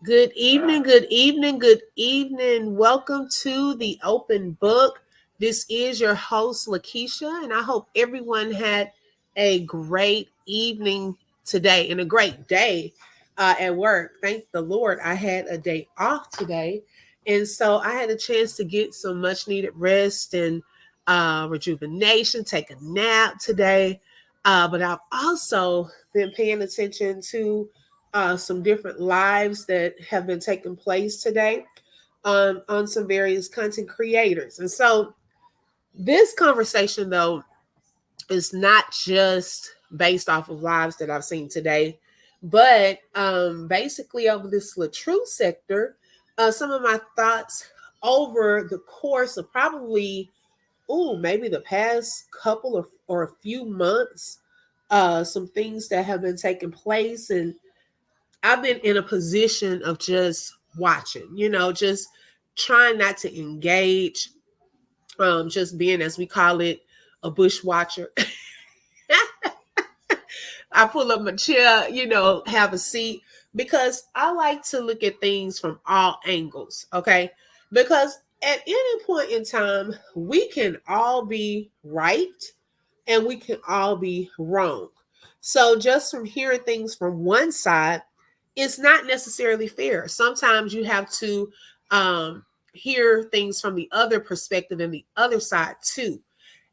Good evening, good evening, good evening. Welcome to the open book. This is your host, Lakeisha, and I hope everyone had a great evening today and a great day at work. Thank the Lord I had a day off today. And so I had a chance to get some much needed rest and rejuvenation, take a nap today. But I've also been paying attention to some different lives that have been taking place today on some various content creators. And so this conversation, though, is not just based off of lives that I've seen today, but basically over this Latrue sector, some of my thoughts over the course of probably, maybe the past couple of or a few months, some things that have been taking place, and I've been in a position of just watching, just trying not to engage, just being, as we call it, a bush watcher. I pull up my chair, have a seat because I like to look at things from all angles, okay? Because at any point in time, we can all be right and we can all be wrong. So just from hearing things from one side, it's not necessarily fair. Sometimes you have to hear things from the other perspective and the other side too.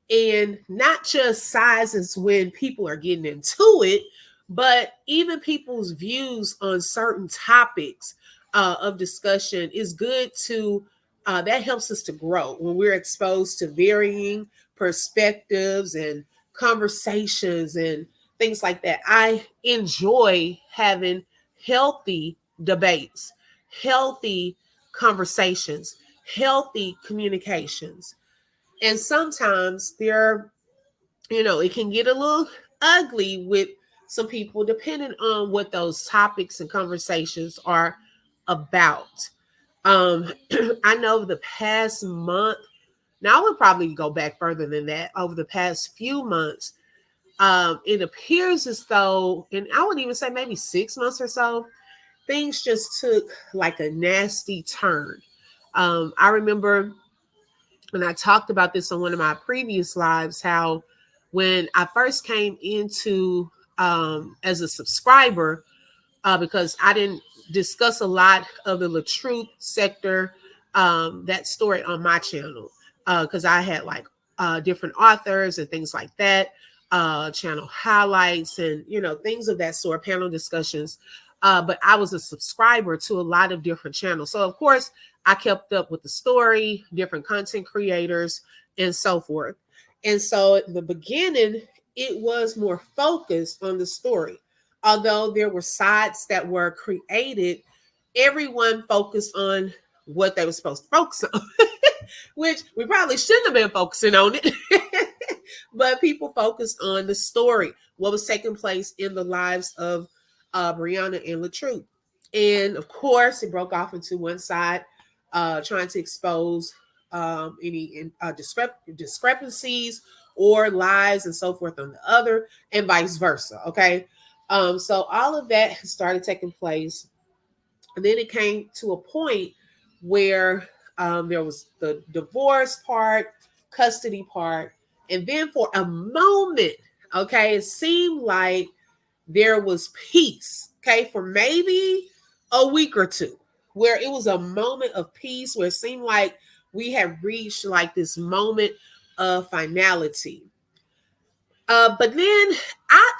And not just sizes when people are getting into it, but even people's views on certain topics of discussion is good to, that helps us to grow when we're exposed to varying perspectives and conversations and things like that. I enjoy having healthy debates, healthy conversations, healthy communications. And sometimes it can get a little ugly with some people depending on what those topics and conversations are about. Um, I know the past month, now I would probably go back further than that, over the past few months, it appears as though, and I would even say maybe 6 months or so, things just took like a nasty turn. I remember and I talked about this on one of my previous lives, how when I first came into as a subscriber, because I didn't discuss a lot of the truth sector, that story on my channel, because I had like different authors and things like that, channel highlights and things of that sort, panel discussions. But I was a subscriber to a lot of different channels, so of course I kept up with the story, different content creators, and so forth. And so at the beginning, it was more focused on the story. Although there were sides that were created, everyone focused on what they were supposed to focus on, which we probably shouldn't have been focusing on it. But people focused on the story, what was taking place in the lives of Brianna and Latrue. And of course, it broke off into one side, trying to expose any discrepancies or lies and so forth on the other, and vice versa. Okay. So all of that started taking place. And then it came to a point where there was the divorce part, custody part. And then for a moment, okay, it seemed like there was peace, okay, for maybe a week or two, where it was a moment of peace, where it seemed like we had reached like this moment of finality. But then,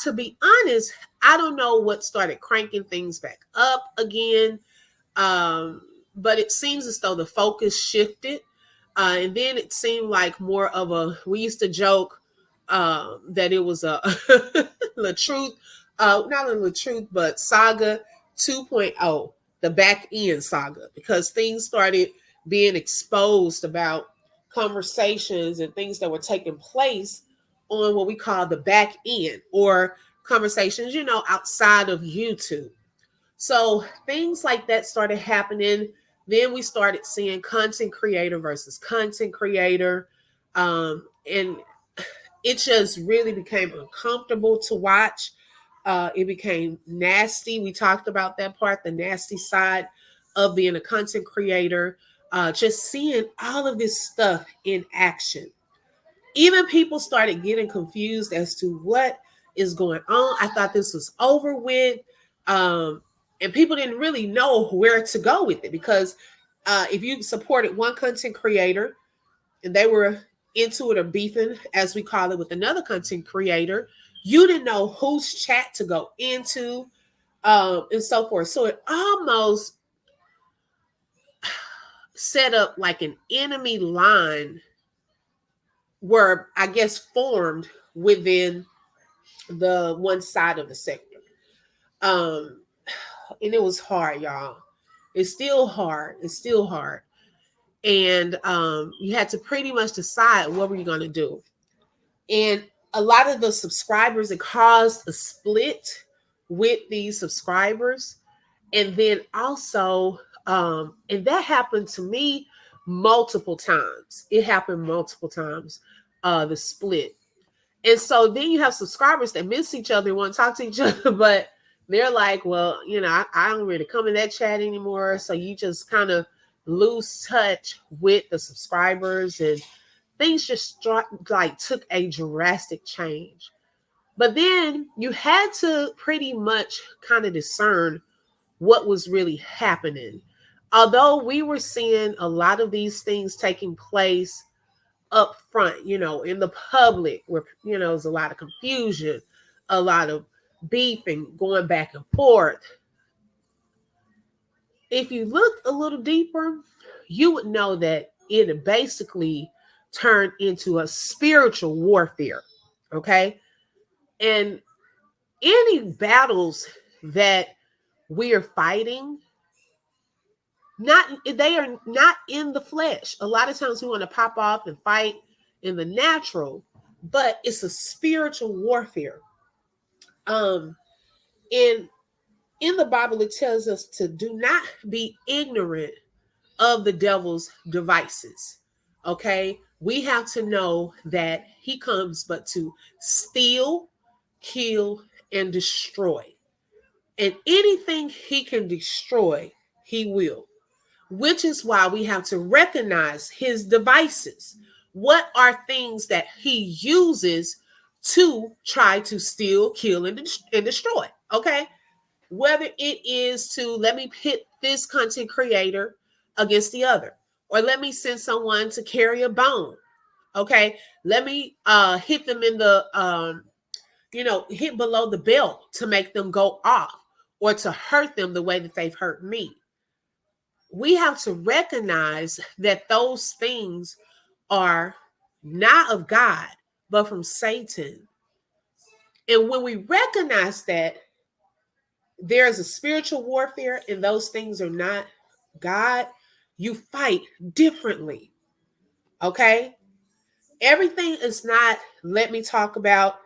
to be honest, I don't know what started cranking things back up again. Um, but it seems as though the focus shifted. And then it seemed like more of we used to joke that it was a La Truth, not a La Truth, but Saga 2.0, the back end saga, because things started being exposed about conversations and things that were taking place on what we call the back end, or conversations, outside of YouTube. So things like that started happening. Then we started seeing content creator versus content creator. And it just really became uncomfortable to watch. It became nasty. We talked about that part, the nasty side of being a content creator, just seeing all of this stuff in action. Even people started getting confused as to what is going on. I thought this was over with. And people didn't really know where to go with it because if you supported one content creator and they were into it or beefing, as we call it, with another content creator, you didn't know whose chat to go into, and so forth. So it almost set up like an enemy line were, I guess, formed within the one side of the sector. Um, and it was hard, y'all. It's still hard. It's still hard. And you had to pretty much decide what were you going to do. And a lot of the subscribers, it caused a split with these subscribers. And then also, and that happened to me multiple times. It happened multiple times, the split. And so then you have subscribers that miss each other and want to talk to each other, but they're like, well, I don't really come in that chat anymore. So you just kind of lose touch with the subscribers, and things just took a drastic change. But then you had to pretty much kind of discern what was really happening. Although we were seeing a lot of these things taking place up front, in the public, where, there's a lot of confusion, a lot of beefing going back and forth. If you looked a little deeper, you would know that it basically turned into a spiritual warfare. Okay. And any battles that we are fighting, they are not in the flesh. A lot of times we want to pop off and fight in the natural, but it's a spiritual warfare. In the Bible, it tells us to do not be ignorant of the devil's devices. Okay, we have to know that he comes but to steal, kill, and destroy. And anything he can destroy, he will. Which is why we have to recognize his devices. What are things that he uses to try to steal, kill, and destroy? Okay. Whether it is to let me pit this content creator against the other, or let me send someone to carry a bone. Okay. Let me hit them in the, hit below the belt to make them go off, or to hurt them the way that they've hurt me. We have to recognize that those things are not of God, but from Satan. And when we recognize that there's a spiritual warfare and those things are not God, you fight differently. Okay? Everything is not, let me talk about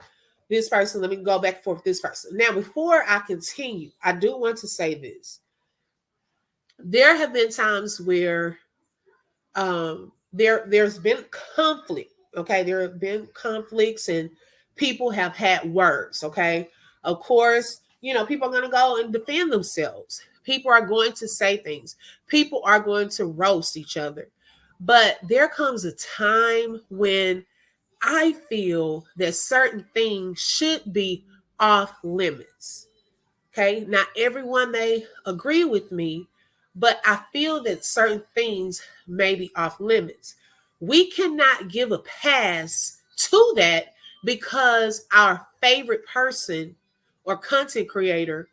this person, let me go back and forth with this person. Now, before I continue, I do want to say this. There have been times where there's been conflict. Okay, there have been conflicts and people have had words. Okay, of course, people are going to go and defend themselves. People are going to say things. People are going to roast each other. But there comes a time when I feel that certain things should be off limits. Okay, not everyone may agree with me, but I feel that certain things may be off limits. We cannot give a pass to that because our favorite person or content creator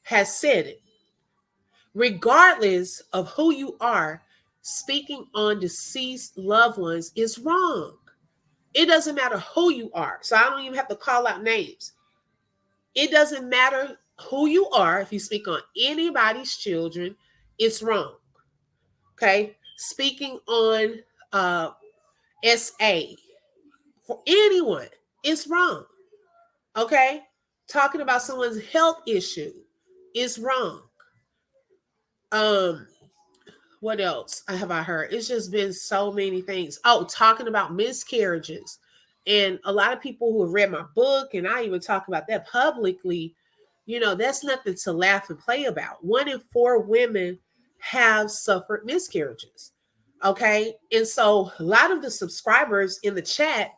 has said it. Regardless of who you are, speaking on deceased loved ones is wrong. It doesn't matter who you are. So I don't even have to call out names. It doesn't matter who you are. If you speak on anybody's children, it's wrong. Okay. Speaking on SA for anyone, it's wrong. Okay. Talking about someone's health issue is wrong. What else have I heard? It's just been so many things. Oh, talking about miscarriages. And a lot of people who have read my book, and I even talk about that publicly, that's nothing to laugh and play about. 1 in 4 women have suffered miscarriages. Okay. And so a lot of the subscribers in the chat,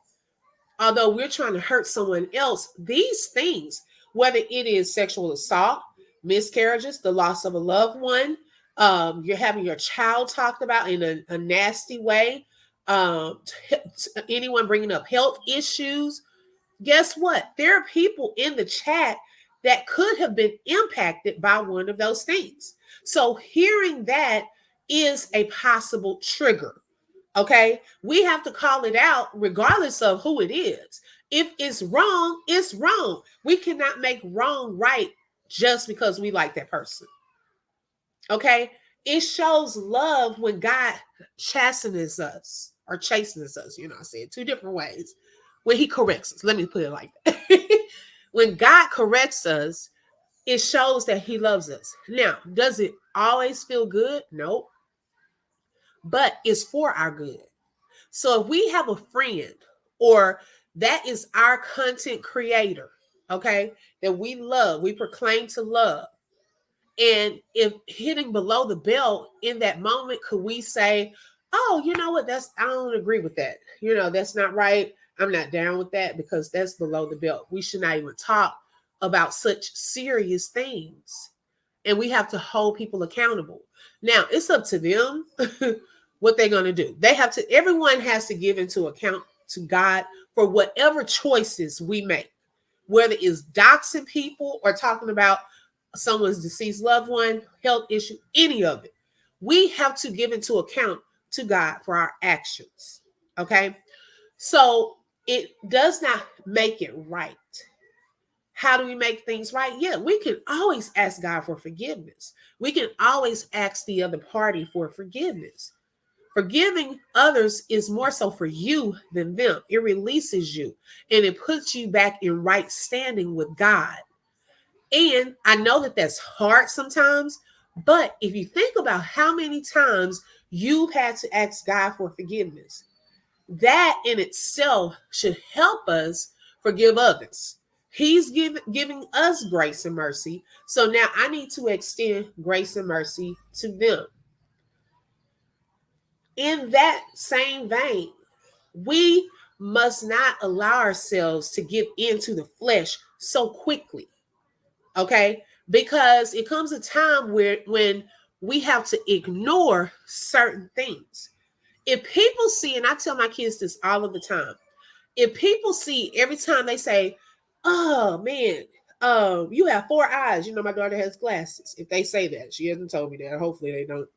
although we're trying to hurt someone else, these things, whether it is sexual assault, miscarriages, the loss of a loved one, you're having your child talked about in a nasty way, anyone bringing up health issues, guess what? There are people in the chat that could have been impacted by one of those things. So hearing that is a possible trigger. Okay. We have to call it out regardless of who it is. If it's wrong, it's wrong. We cannot make wrong right just because we like that person. Okay. It shows love when God chastens us or chastens us. I said 2 different ways. When he corrects us, let me put it like that. When God corrects us, it shows that he loves us. Now, does it always feel good? No. But it's for our good. So if we have a friend or that is our content creator, okay, that we love, we proclaim to love, and if hitting below the belt in that moment, could we say, oh, you know what, I don't agree with that. That's not right. I'm not down with that because that's below the belt. We should not even talk about such serious things. And we have to hold people accountable. Now, it's up to them what they're going to do. Everyone has to give into account to God for whatever choices we make, whether it's doxing people or talking about someone's deceased loved one, health issue, any of it. We have to give into account to God for our actions. Okay. So it does not make it right. How do we make things right? Yeah, we can always ask God for forgiveness. We can always ask the other party for forgiveness. Forgiving others is more so for you than them. It releases you and it puts you back in right standing with God. And I know that that's hard sometimes, but if you think about how many times you've had to ask God for forgiveness, that in itself should help us forgive others. He's giving us grace and mercy. So now I need to extend grace and mercy to them. In that same vein, we must not allow ourselves to give into the flesh so quickly. Okay? Because it comes a time when we have to ignore certain things. If people see, and I tell my kids this all of the time, if people see every time they say, oh man, you have 4 eyes. My daughter has glasses. If they say that, she hasn't told me that. Hopefully they don't.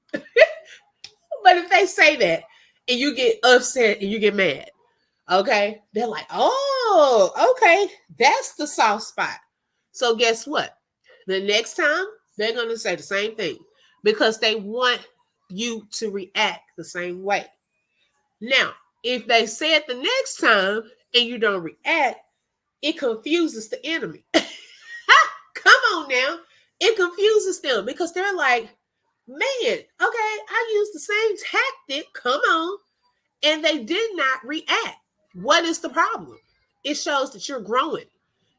But if they say that and you get upset and you get mad, okay, they're like, oh, okay, that's the soft spot. So guess what? The next time they're going to say the same thing because they want you to react the same way. Now, if they say it the next time and you don't react, it confuses the enemy. Come on now. It confuses them because they're like, man, okay, I used the same tactic. Come on. And they did not react. What is the problem? It shows that you're growing.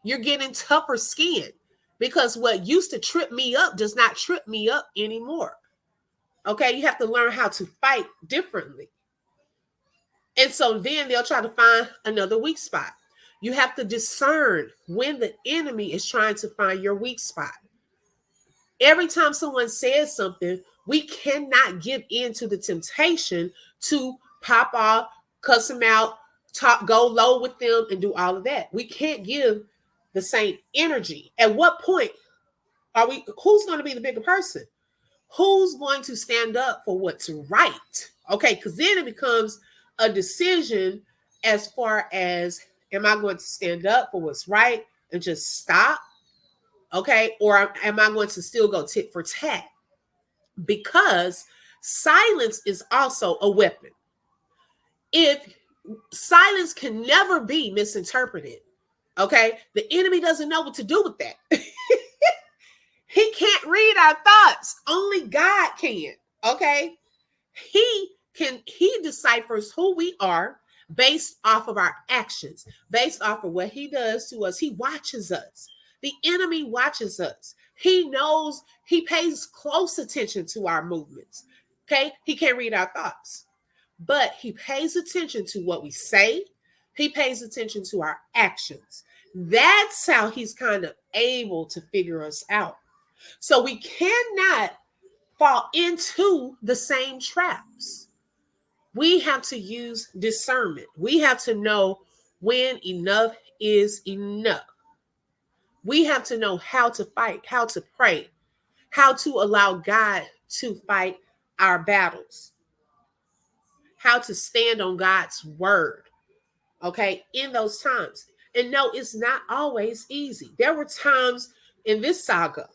You're getting tougher skin because what used to trip me up does not trip me up anymore. Okay, you have to learn how to fight differently. And so then they'll try to find another weak spot. You have to discern when the enemy is trying to find your weak spot. Every time someone says something, we cannot give in to the temptation to pop off, cuss them out, go low with them, and do all of that. We can't give the same energy. At what point who's going to be the bigger person? Who's going to stand up for what's right? Okay, because then it becomes a decision as far as, am I going to stand up for what's right and just stop? Okay, or am I going to still go tit for tat? Because silence is also a weapon. If silence can never be misinterpreted, okay, the enemy doesn't know what to do with that. He can't read our thoughts. Only God can. Okay. He deciphers who we are based off of our actions, based off of what he does to us. He watches us. The enemy watches us. He knows, he pays close attention to our movements. Okay. He can't read our thoughts, but he pays attention to what we say. He pays attention to our actions. That's how he's kind of able to figure us out. So we cannot fall into the same traps. We have to use discernment. We have to know when enough is enough. We have to know how to fight, how to pray, how to allow God to fight our battles, how to stand on God's word, okay, in those times. And no, it's not always easy. There were times in this saga,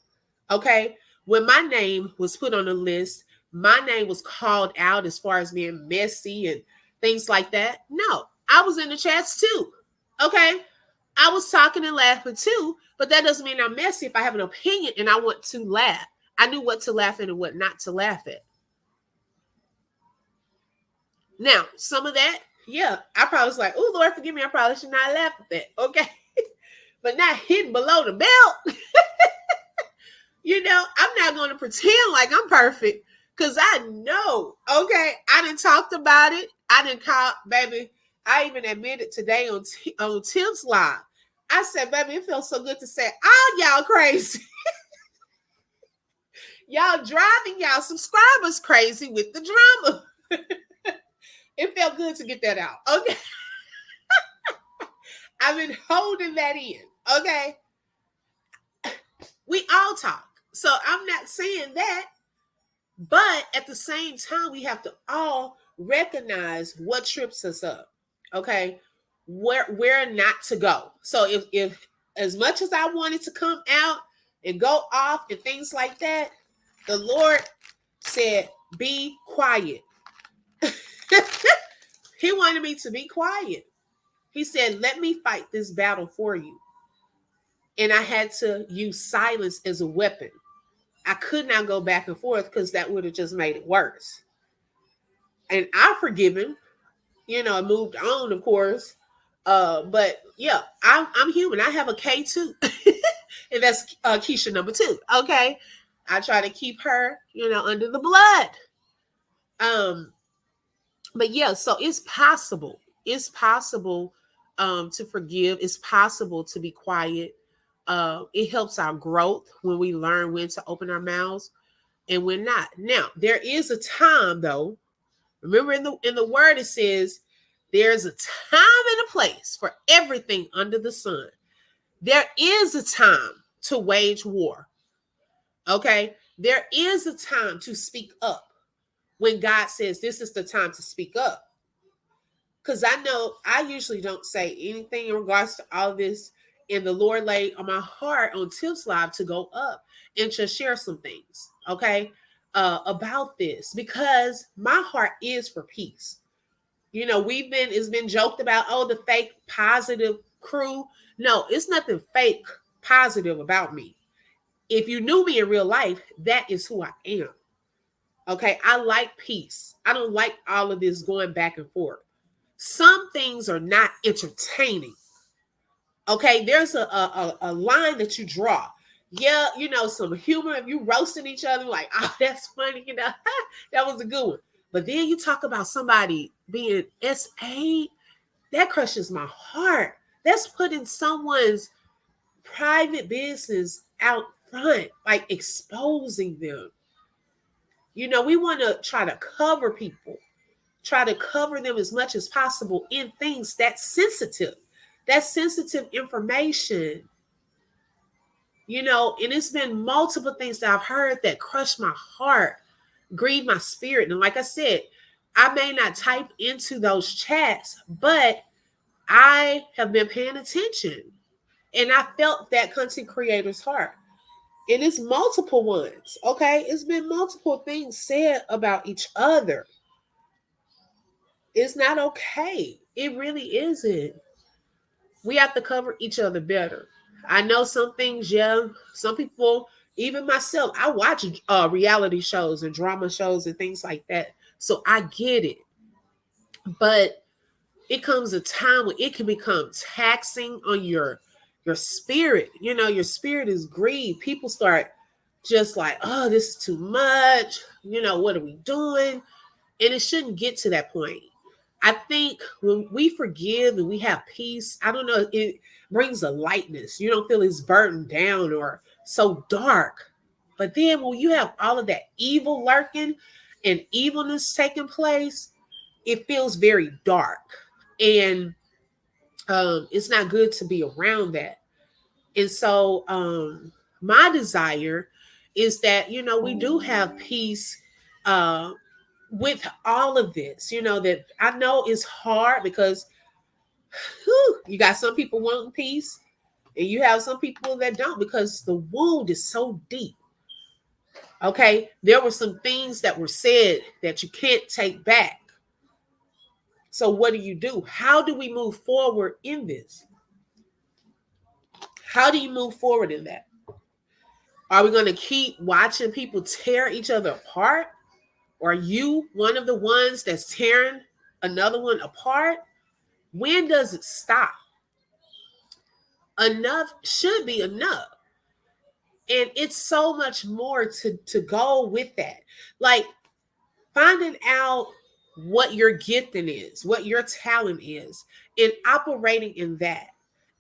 okay, when my name was put on the list, my name was called out as far as being messy and things like that. No, I was in the chats too, okay? I was talking and laughing too, but that doesn't mean I'm messy if I have an opinion and I want to laugh. I knew what to laugh at and what not to laugh at. Now, some of that, yeah, I probably was like, oh, Lord, forgive me. I probably should not laugh at that. Okay. But not hidden below the belt. I'm not going to pretend like I'm perfect because I know, okay, I done talked about it. I done called, baby. I even admitted today on Tim's Live. I said, baby, it feels so good to say, oh, y'all crazy. Y'all driving y'all subscribers crazy with the drama. It felt good to get that out. Okay. I've been holding that in. Okay. We all talk. So I'm not saying that. But at the same time, we have to all recognize what trips us up. Okay. Where not to go. So if as much as I wanted to come out and go off and things like that, the Lord said, be quiet. He wanted me to be quiet. He said, let me fight this battle for you. And I had to use silence as a weapon. I could not go back and forth because that would have just made it worse. And I forgive him, moved on, of course. But yeah, I'm human. I have a K too. And that's Keisha number 2. Okay. I try to keep her, under the blood. But yeah, so it's possible. It's possible to forgive. It's possible to be quiet. It helps our growth when we learn when to open our mouths and when not. Now, there is a time though. Remember in the word it says there's a time and a place for everything under the sun. There is a time to wage war. Okay? There is a time to speak up when God says this is the time to speak up. Because I know I usually don't say anything in regards to all this. And the Lord laid on my heart on Tips Live to go up and to share some things, okay, about this. Because my heart is for peace. It's been joked about, oh, the fake positive crew. No, it's nothing fake positive about me. If you knew me in real life, that is who I am. Okay, I like peace. I don't like all of this going back and forth. Some things are not entertaining. Okay, there's a line that you draw. Yeah, some humor. If you roasting each other, like, oh, that's funny, that was a good one. But then you talk about somebody being SA, that crushes my heart. That's putting someone's private business out front, like exposing them. We want to try to cover people. Try to cover them as much as possible in things that's sensitive information, and it's been multiple things that I've heard that crushed my heart, grieved my spirit. And like I said, I may not type into those chats, but I have been paying attention and I felt that content creator's heart. And it's multiple ones, okay? It's been multiple things said about each other. It's not okay. It really isn't. We have to cover each other better. I know some things, yeah, some people, even myself, I watch reality shows and drama shows and things like that. So I get it. But it comes a time when it can become taxing on your your spirit, your spirit is grieved. People start just like, oh, this is too much. What are we doing? And it shouldn't get to that point. I think when we forgive and we have peace, I don't know, it brings a lightness. You don't feel as burdened down or so dark. But then when you have all of that evil lurking and evilness taking place, it feels very dark. And it's not good to be around that. And so my desire is that, we do have peace with all of this, that I know is hard because you got some people wanting peace and you have some people that don't because the wound is so deep. Okay. There were some things that were said that you can't take back. So what do you do? How do we move forward in this? How do you move forward in that? Are we going to keep watching people tear each other apart? Or are you one of the ones that's tearing another one apart? When does it stop? Enough should be enough. And it's so much more to go with that. Like finding out what your gifting is, what your talent is, and operating in that.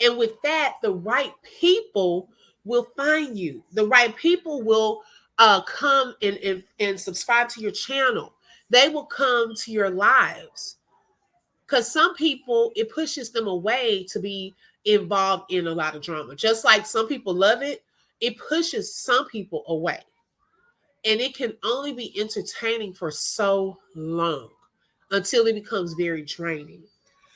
And with that, the right people will find you. The right people will come and subscribe to your channel. They will come to your lives. Because some people, it pushes them away to be involved in a lot of drama. Just like some people love it, it pushes some people away. And it can only be entertaining for so long until it becomes very draining.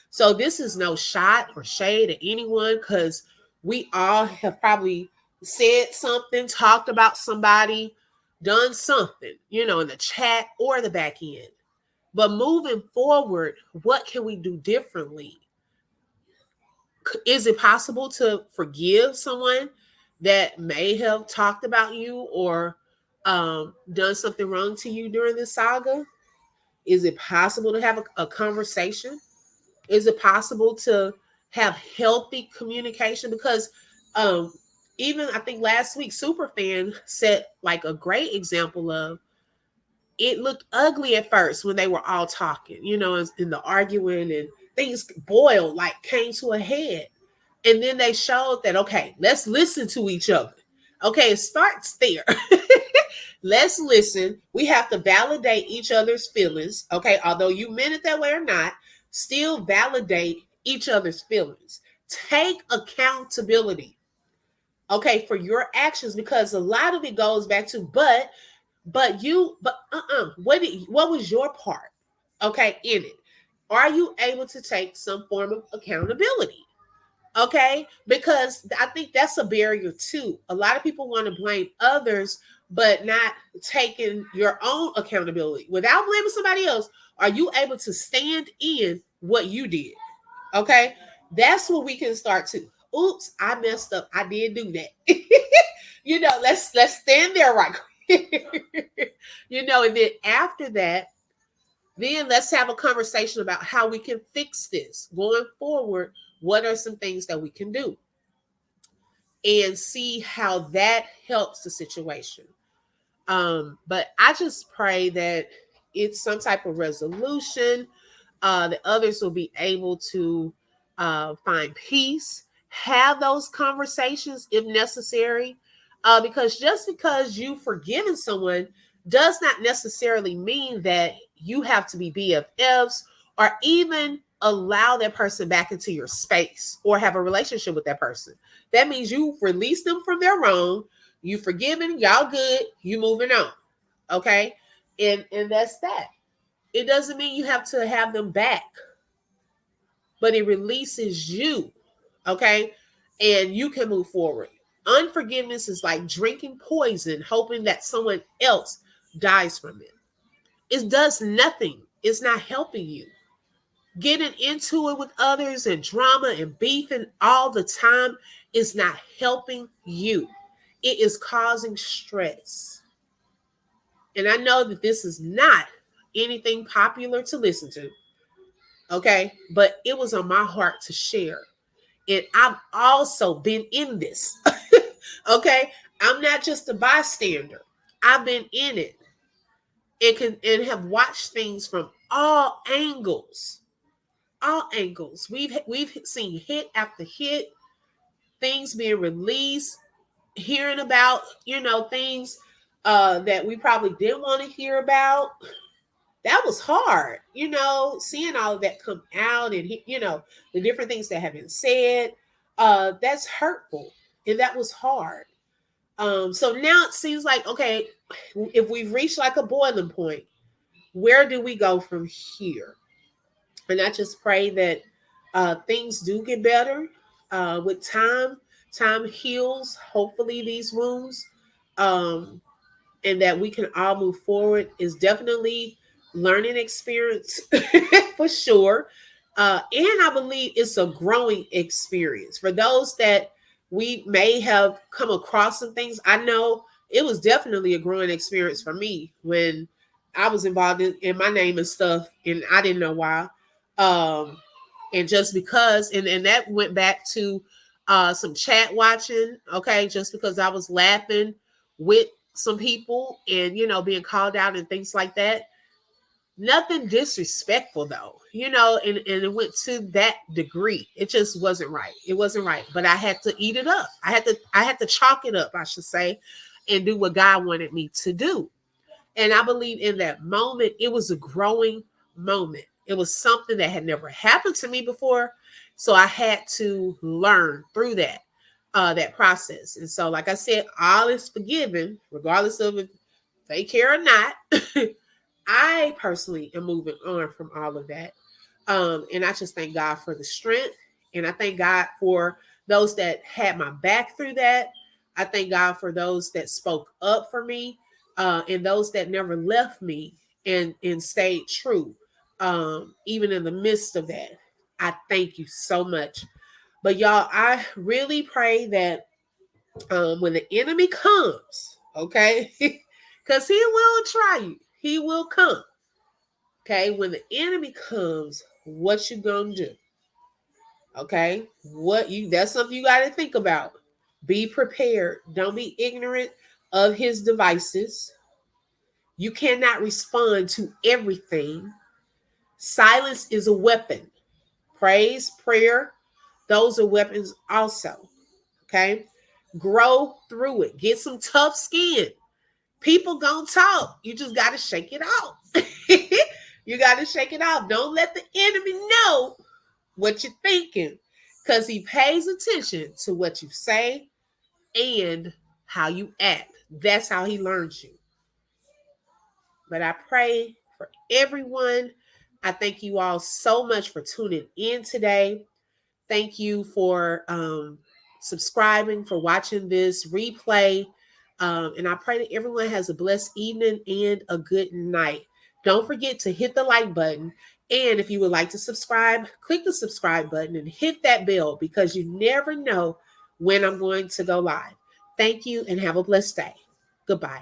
So this is no shot or shade at anyone because we all have probably said something, talked about somebody, done something, in the chat or the back end. But moving forward, what can we do differently? Is it possible to forgive someone that may have talked about you or done something wrong to you during this saga? Is it possible to have a conversation? Is it possible to have healthy communication? Because even I think last week, Superfan set like a great example of it looked ugly at first when they were all talking, in the arguing and things boiled, like came to a head. And then they showed that, okay, let's listen to each other. Okay, it starts there. Let's listen. We have to validate each other's feelings. Okay, although you meant it that way or not, still validate each other's feelings. Take accountability, okay, for your actions because a lot of it goes back to, but what was your part, okay, in it? Are you able to take some form of accountability? Okay, because I think that's a barrier too. A lot of people want to blame others, but not taking your own accountability. Without blaming somebody else, are you able to stand in what you did? Okay, that's what we can start to. Oops, I messed up. I did do that. Let's stand there right quick. And then after that, then let's have a conversation about how we can fix this going forward. What are some things that we can do? And see how that helps the situation. But I just pray that it's some type of resolution, that others will be able to find peace, have those conversations if necessary. Because just because you've forgiven someone does not necessarily mean that you have to be BFFs or even allow that person back into your space or have a relationship with that person. That means you release them from their wrong, you forgiven, y'all good, you moving on. Okay. And that's that. It doesn't mean you have to have them back, but it releases you. Okay. And you can move forward. Unforgiveness is like drinking poison, hoping that someone else dies from it. It does nothing. It's not helping you. Getting into it with others and drama and beefing all the time is not helping you. It is causing stress. And I know that this is not anything popular to listen to. Okay. But it was on my heart to share. And I've also been in this. Okay. I'm not just a bystander. I've been in it and have watched things from all angles. All angles. We've seen hit after hit, things being released, hearing about, things that we probably didn't want to hear about. That was hard, seeing all of that come out and, the different things that have been said. That's hurtful. And that was hard. So now it seems like, okay, if we've reached like a boiling point, where do we go from here? And I just pray that things do get better with time. Time heals, hopefully, these wounds. Um, and that we can all move forward is definitely learning experience for sure. And I believe it's a growing experience for those that we may have come across some things. I know it was definitely a growing experience for me when I was involved in my name and stuff, and I didn't know why. Um, and just because, and that went back to some chat watching, okay, just because I was laughing with some people and being called out and things like that. Nothing disrespectful though, and it went to that degree. It just wasn't right. It wasn't right. But I had to eat it up. I had to chalk it up, I should say, and do what God wanted me to do. And I believe in that moment, it was a growing moment. It was something that had never happened to me before. So I had to learn through that process. And so, like I said, all is forgiven, regardless of if they care or not. I personally am moving on from all of that. And I just thank God for the strength. And I thank God for those that had my back through that. I thank God for those that spoke up for me, and those that never left me and stayed true, even in the midst of that. I thank you so much. But y'all, I really pray that when the enemy comes, okay, because he will try you, he will come. Okay, when the enemy comes, what you gonna do? Okay, that's something you got to think about. Be prepared. Don't be ignorant of his devices. You cannot respond to everything. Silence is a weapon. Praise, prayer, those are weapons also. Okay, grow through it. Get some tough skin. People gonna talk. You just got to shake it off. You got to shake it off. Don't let the enemy know what you're thinking, because he pays attention to what you say and how you act. That's how he learns you. But I pray for everyone. I thank you all so much for tuning in today. Thank you for subscribing, for watching this replay. And I pray that everyone has a blessed evening and a good night. Don't forget to hit the like button. And if you would like to subscribe, click the subscribe button and hit that bell, because you never know when I'm going to go live. Thank you and have a blessed day. Goodbye.